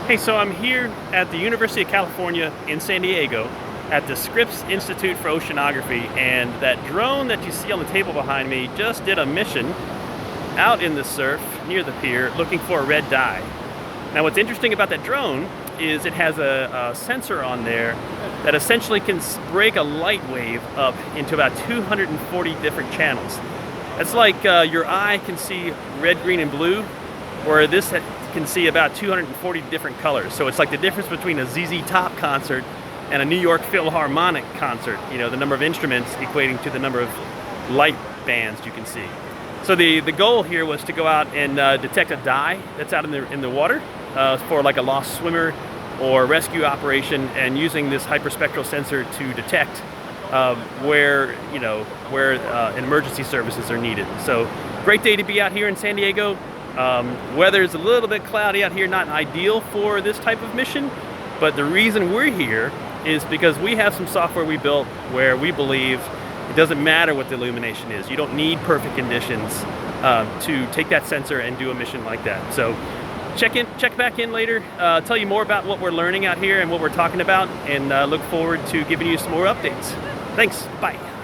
Hey, so I'm here at the University of California in San Diego at the Scripps Institute for Oceanography, and that drone that you see on the table behind me just did a mission out in the surf near the pier looking for a red dye. Now what's interesting about that drone is it has a sensor on there that essentially can break a light wave up into about 240 different channels. That's like your eye can see red, green, and blue, where this can see about 240 different colors. So it's like the difference between a ZZ Top concert and a New York Philharmonic concert. You know, the number of instruments equating to the number of light bands you can see. So the goal here was to go out and detect a dye that's out in the water for like a lost swimmer or rescue operation, and using this hyperspectral sensor to detect where emergency services are needed. So great day to be out here in San Diego. Weather's a little bit cloudy out here, not ideal for this type of mission, but the reason we're here is because we have some software we built where we believe it doesn't matter what the illumination is. You don't need perfect conditions to take that sensor and do a mission like that. So check back in later, tell you more about what we're learning out here and what we're talking about, and look forward to giving you some more updates. Thanks, bye.